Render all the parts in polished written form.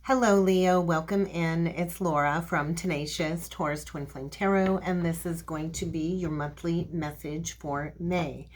Hello, Leo. Welcome in. It's Laura from Tenacious Taurus Twin Flame Tarot, and this is going to be your monthly message for May.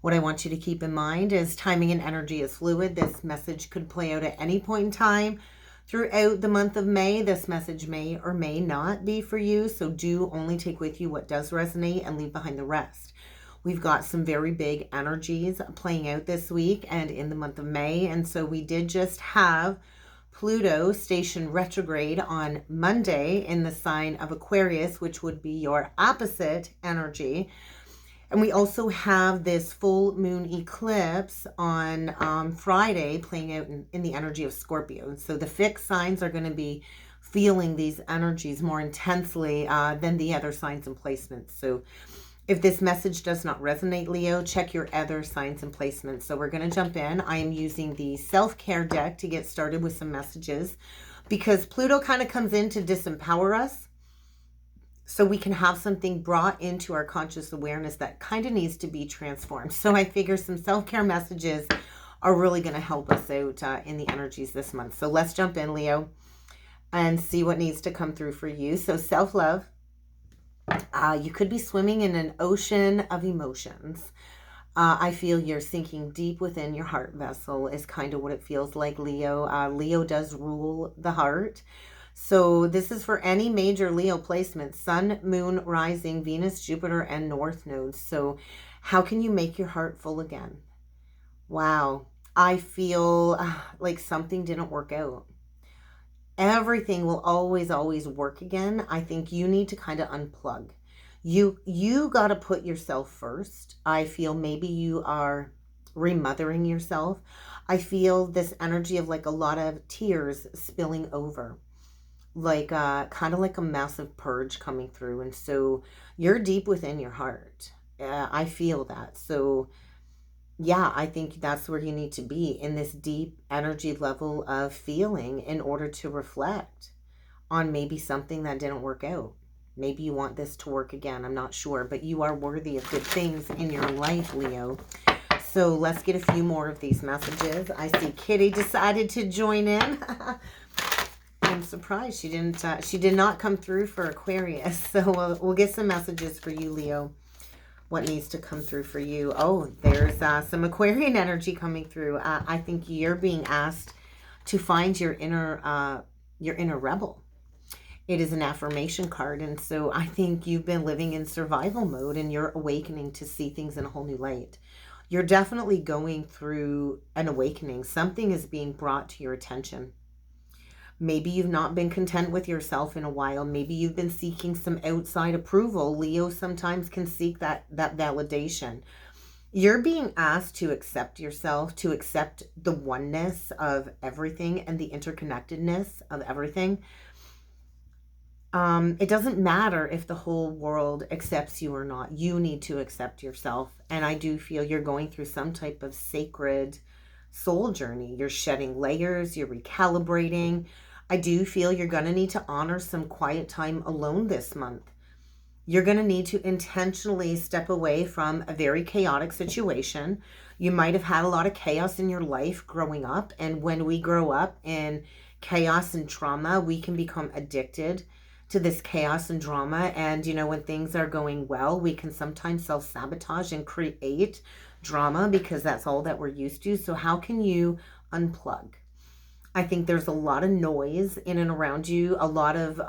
What I want you to keep in mind is timing and energy is fluid. This message could play out at any point in time throughout the month of May. This message may or may not be for you, so do only take with you what does resonate and leave behind the rest. We've got some very big energies playing out this week and in the month of May, and so we did just have Pluto station retrograde on Monday in the sign of Aquarius, which would be your opposite energy. And we also have this full moon eclipse on Friday playing out in the energy of Scorpio. So the fixed signs are going to be feeling these energies more intensely than the other signs and placements. So if this message does not resonate, Leo, check your other signs and placements. So we're going to jump in. I am using the self-care deck to get started with some messages because Pluto kind of comes in to disempower us so we can have something brought into our conscious awareness that kind of needs to be transformed. So I figure some self-care messages are really going to help us out in the energies this month. So let's jump in, Leo, and see what needs to come through for you. So self-love. You could be swimming in an ocean of emotions. I feel you're sinking deep within your heart vessel is kind of what it feels like, Leo. Leo does rule the heart. So this is for any major Leo placements: Sun, Moon, Rising, Venus, Jupiter, and North nodes. So how can you make your heart full again? Wow. I feel like something didn't work out. Everything will always work again. I think you need to kind of unplug. You got to put yourself first. I feel maybe you are remothering yourself. I feel this energy of like a lot of tears spilling over, like kind of like a massive purge coming through. And so you're deep within your heart. I feel that. So yeah, I think that's where you need to be, in this deep energy level of feeling, in order to reflect on maybe something that didn't work out. Maybe you want this to work again. I'm not sure, but you are worthy of good things in your life, Leo. So let's get a few more of these messages. I see Kitty decided to join in. I'm surprised she didn't. She did not come through for Aquarius. So we'll get some messages for you, Leo. What needs to come through for you? Oh, there's some Aquarian energy coming through. I think you're being asked to find your inner rebel. It is an affirmation card, and so I think you've been living in survival mode and you're awakening to see things in a whole new light. You're definitely going through an awakening. Something is being brought to your attention. Maybe you've not been content with yourself in a while. Maybe you've been seeking some outside approval. Leo sometimes can seek that validation. You're being asked to accept yourself, to accept the oneness of everything and the interconnectedness of everything. It doesn't matter if the whole world accepts you or not. You need to accept yourself. And I do feel you're going through some type of sacred soul journey. You're shedding layers, you're recalibrating. I do feel you're going to need to honor some quiet time alone this month. You're going to need to intentionally step away from a very chaotic situation. You might have had a lot of chaos in your life growing up. And when we grow up in chaos and trauma, we can become addicted to this chaos and drama. And, you know, when things are going well, we can sometimes self-sabotage and create drama because that's all that we're used to. So how can you unplug? I think there's a lot of noise in and around you, a lot of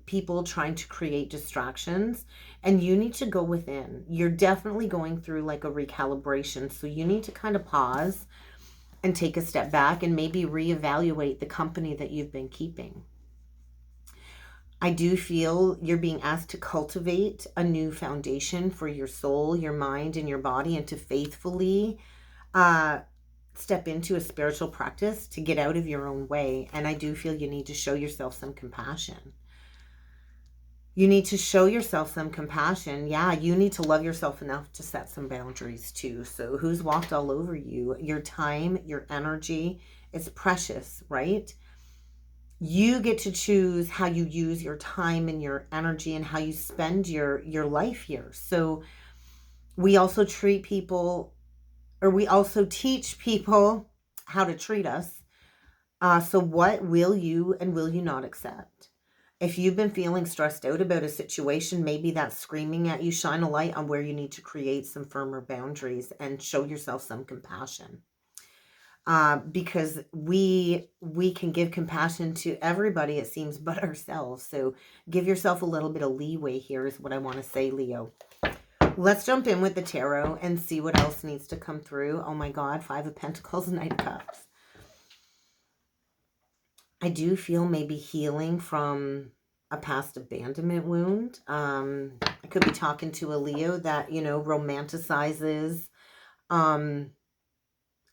people trying to create distractions, and you need to go within. You're definitely going through like a recalibration, so you need to kind of pause and take a step back and maybe reevaluate the company that you've been keeping. I do feel you're being asked to cultivate a new foundation for your soul, your mind, and your body, and to faithfully step into a spiritual practice to get out of your own way. And I do feel you need to show yourself some compassion. You need to show yourself some compassion. Yeah, you need to love yourself enough to set some boundaries too. So who's walked all over you? Your time, your energy, it's precious, right? You get to choose how you use your time and your energy and how you spend your life here. So we also treat people, or we also teach people how to treat us. So what will you and will you not accept? If you've been feeling stressed out about a situation, maybe that's screaming at you. Shine a light on where you need to create some firmer boundaries and show yourself some compassion. Because we can give compassion to everybody, it seems, but ourselves. So give yourself a little bit of leeway here is what I want to say, Leo. Let's jump in with the tarot and see what else needs to come through. Oh my God, Five of Pentacles, Knight of Cups. I do feel maybe healing from a past abandonment wound. I could be talking to a Leo that, you know, romanticizes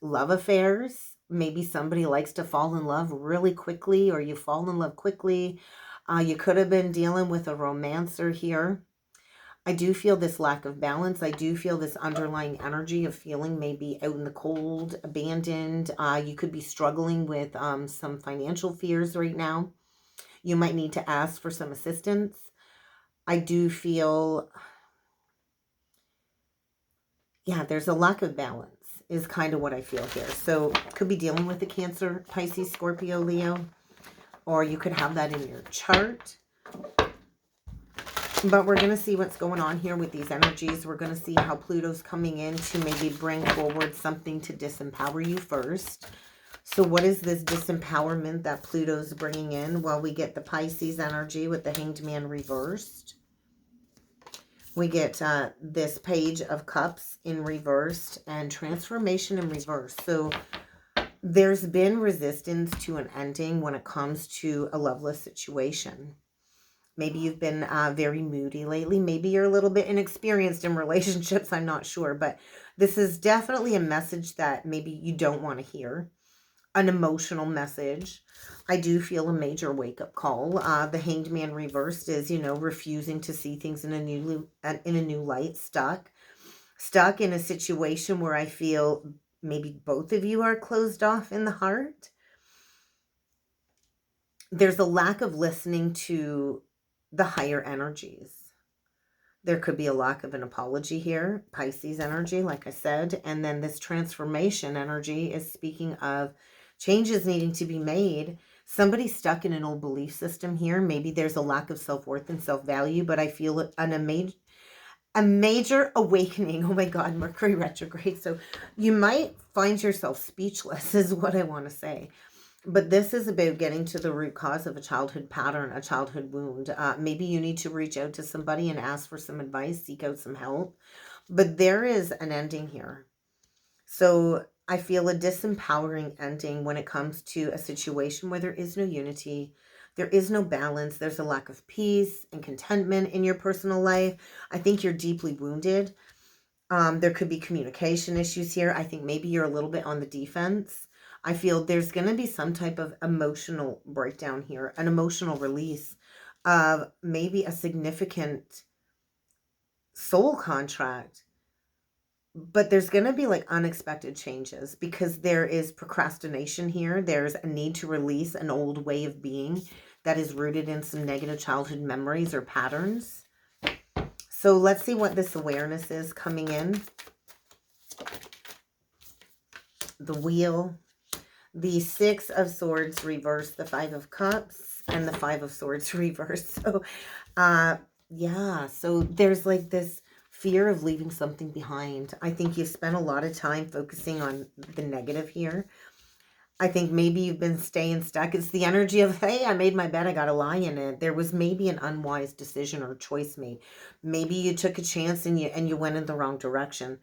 love affairs. Maybe somebody likes to fall in love really quickly, or you fall in love quickly. You could have been dealing with a romancer here. I do feel this lack of balance. I do feel this underlying energy of feeling maybe out in the cold, abandoned. You could be struggling with some financial fears right now. You might need to ask for some assistance. I do feel, yeah, there's a lack of balance is kind of what I feel here. So could be dealing with the Cancer, Pisces, Scorpio, Leo, or you could have that in your chart. But we're going to see what's going on here with these energies. We're going to see how Pluto's coming in to maybe bring forward something to disempower you first. So what is this disempowerment that Pluto's bringing in? Well, we get the Pisces energy with the Hanged Man reversed. We get this Page of Cups in reversed and transformation in reverse. So there's been resistance to an ending when it comes to a loveless situation. Maybe you've been very moody lately. Maybe you're a little bit inexperienced in relationships. I'm not sure. But this is definitely a message that maybe you don't want to hear. An emotional message. I do feel a major wake-up call. The Hanged Man reversed is, you know, refusing to see things in a new light. Stuck in a situation where I feel maybe both of you are closed off in the heart. There's a lack of listening to the higher energies. There could be a lack of an apology here. Pisces energy, like I said. And then this transformation energy is speaking of changes needing to be made. Somebody's stuck in an old belief system here. Maybe there's a lack of self-worth and self-value, but I feel a major awakening. Oh my God, Mercury retrograde. So you might find yourself speechless is what I want to say. But this is about getting to the root cause of a childhood pattern, a childhood wound. Maybe you need to reach out to somebody and ask for some advice, seek out some help. But there is an ending here. So I feel a disempowering ending when it comes to a situation where there is no unity, there is no balance, there's a lack of peace and contentment in your personal life. I think you're deeply wounded. There could be communication issues here. I think maybe you're a little bit on the defense. I feel there's going to be some type of emotional breakdown here, an emotional release of maybe a significant soul contract. But there's going to be like unexpected changes because there is procrastination here. There's a need to release an old way of being that is rooted in some negative childhood memories or patterns. So let's see what this awareness is coming in. The Wheel. The Six of Swords reversed, the Five of Cups, and the Five of Swords reversed. So, yeah, so there's like this fear of leaving something behind. I think you've spent a lot of time focusing on the negative here. I think maybe you've been staying stuck. It's the energy of, hey, I made my bed, I got to lie in it. There was maybe an unwise decision or choice made. Maybe you took a chance and you went in the wrong direction.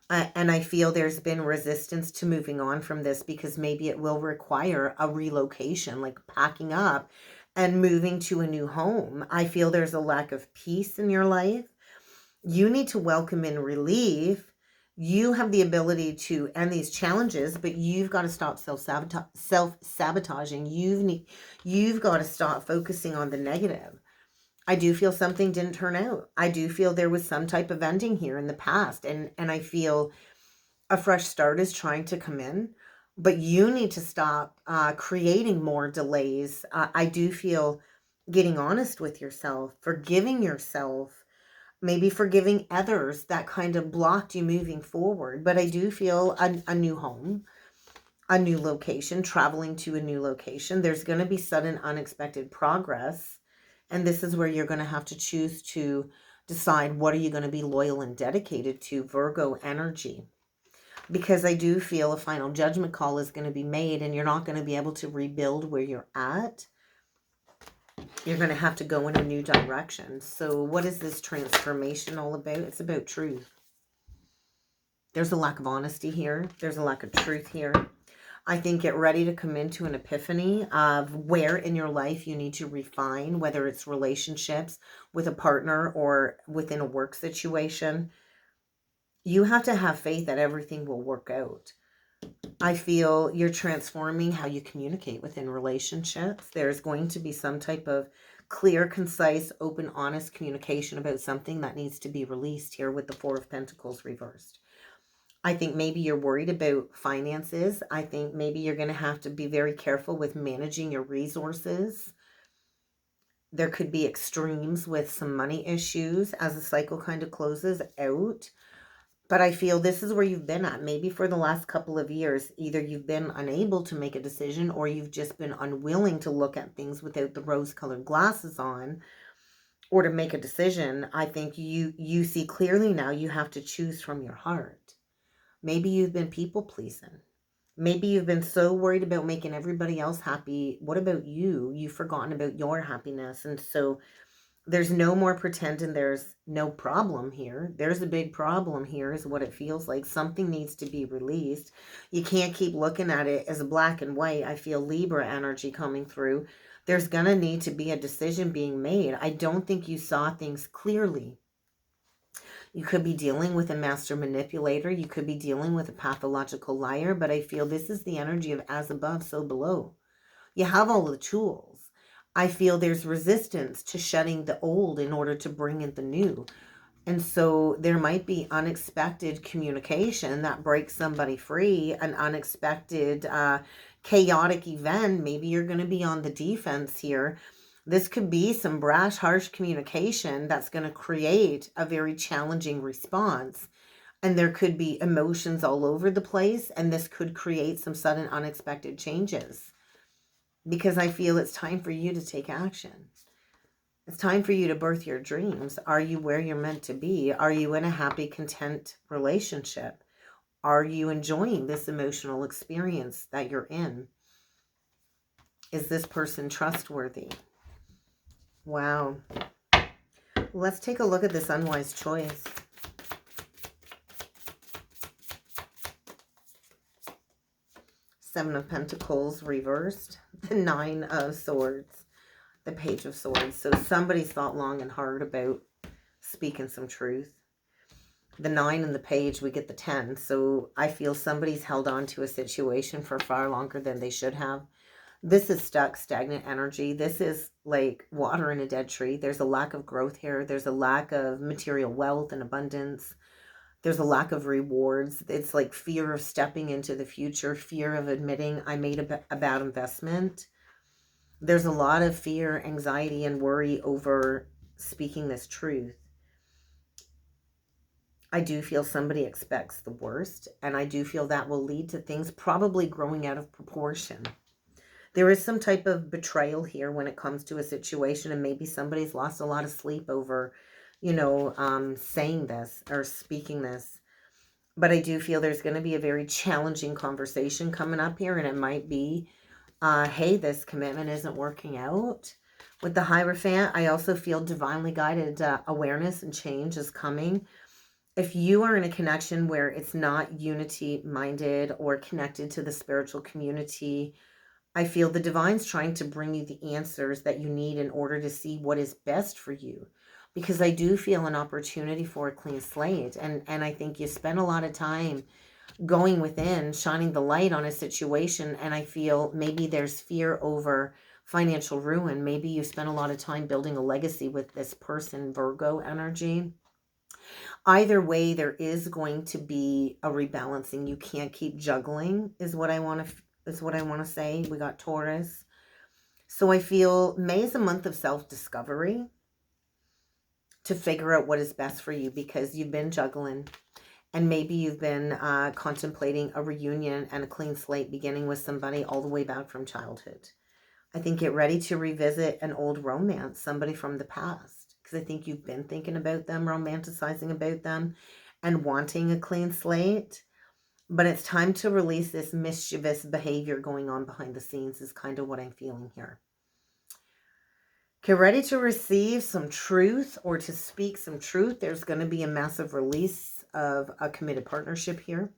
And I feel there's been resistance to moving on from this because maybe it will require a relocation, like packing up and moving to a new home. I feel there's a lack of peace in your life. You need to welcome in relief. You have the ability to end these challenges, but you've got to stop self-sabotaging. You've got to stop focusing on the negative. I do feel something didn't turn out. I do feel there was some type of ending here in the past. And I feel a fresh start is trying to come in. But you need to stop creating more delays. I do feel getting honest with yourself, forgiving yourself, maybe forgiving others that kind of blocked you moving forward. But I do feel a new home. a new location, traveling to a new location. There's going to be sudden, unexpected progress. And this is where you're going to have to choose to decide what are you going to be loyal and dedicated to, Virgo energy. Because I do feel a final judgment call is going to be made, and you're not going to be able to rebuild where you're at. You're going to have to go in a new direction. So what is this transformation all about? It's about truth. There's a lack of honesty here. There's a lack of truth here. I think get ready to come into an epiphany of where in your life you need to refine, whether it's relationships with a partner or within a work situation. You have to have faith that everything will work out. I feel you're transforming how you communicate within relationships. There's going to be some type of clear, concise, open, honest communication about something that needs to be released here with the Four of Pentacles reversed. I think maybe you're worried about finances. I think maybe you're going to have to be very careful with managing your resources. There could be extremes with some money issues as the cycle kind of closes out. But I feel this is where you've been at. Maybe for the last couple of years, either you've been unable to make a decision or you've just been unwilling to look at things without the rose-colored glasses on or to make a decision. I think you see clearly now you have to choose from your heart. Maybe you've been people-pleasing. Maybe you've been so worried about making everybody else happy. What about you? You've forgotten about your happiness. And so there's no more pretending there's no problem here. There's a big problem here is what it feels like. Something needs to be released. You can't keep looking at it as black and white. I feel Libra energy coming through. There's going to need to be a decision being made. I don't think you saw things clearly. You could be dealing with a master manipulator. You could be dealing with a pathological liar. But I feel this is the energy of as above, so below. You have all the tools. I feel there's resistance to shedding the old in order to bring in the new. And so there might be unexpected communication that breaks somebody free, an unexpected chaotic event. Maybe you're going to be on the defense here. This could be some brash, harsh communication that's going to create a very challenging response. And there could be emotions all over the place. And this could create some sudden unexpected changes. Because I feel it's time for you to take action. It's time for you to birth your dreams. Are you where you're meant to be? Are you in a happy, content relationship? Are you enjoying this emotional experience that you're in? Is this person trustworthy? Wow. Let's take a look at this unwise choice. Seven of Pentacles reversed. The Nine of Swords. The Page of Swords. So somebody's thought long and hard about speaking some truth. The 9 and the Page, we get the 10. So I feel somebody's held on to a situation for far longer than they should have. This is stuck, stagnant energy. This is like water in a dead tree. There's a lack of growth here. There's a lack of material wealth and abundance. There's a lack of rewards. It's like fear of stepping into the future, fear of admitting I made a bad investment. There's a lot of fear, anxiety, and worry over speaking this truth. I do feel somebody expects the worst, and I do feel that will lead to things probably growing out of proportion. There is some type of betrayal here when it comes to a situation, and maybe somebody's lost a lot of sleep over, saying this or speaking this. But I do feel there's going to be a very challenging conversation coming up here, and it might be, hey, this commitment isn't working out. With the Hierophant, I also feel divinely guided awareness and change is coming. If you are in a connection where it's not unity-minded or connected to the spiritual community, I feel the divine's trying to bring you the answers that you need in order to see what is best for you. Because I do feel an opportunity for a clean slate. And I think you spend a lot of time going within, shining the light on a situation. And I feel maybe there's fear over financial ruin. Maybe you spend a lot of time building a legacy with this person, Virgo energy. Either way, there is going to be a rebalancing. You can't keep juggling is what I want to say. We got Taurus. So I feel May is a month of self-discovery to figure out what is best for you, because you've been juggling And maybe you've been contemplating a reunion and a clean slate beginning with somebody all the way back from childhood. I think get ready to revisit an old romance, somebody from the past, because I think you've been thinking about them, romanticizing about them, and wanting a clean slate. But it's time to release this mischievous behavior going on behind the scenes is kind of what I'm feeling here. Get ready to receive some truth or to speak some truth. There's going to be a massive release of a committed partnership here.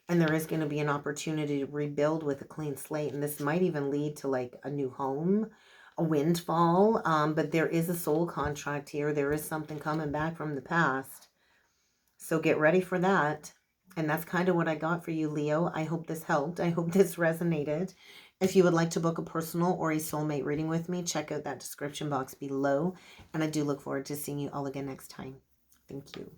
And there is going to be an opportunity to rebuild with a clean slate. And this might even lead to like a new home, a windfall. But there is a soul contract here. There is something coming back from the past. So get ready for that. And that's kind of what I got for you, Leo. I hope this helped. I hope this resonated. If you would like to book a personal or a soulmate reading with me, check out that description box below. And I do look forward to seeing you all again next time. Thank you.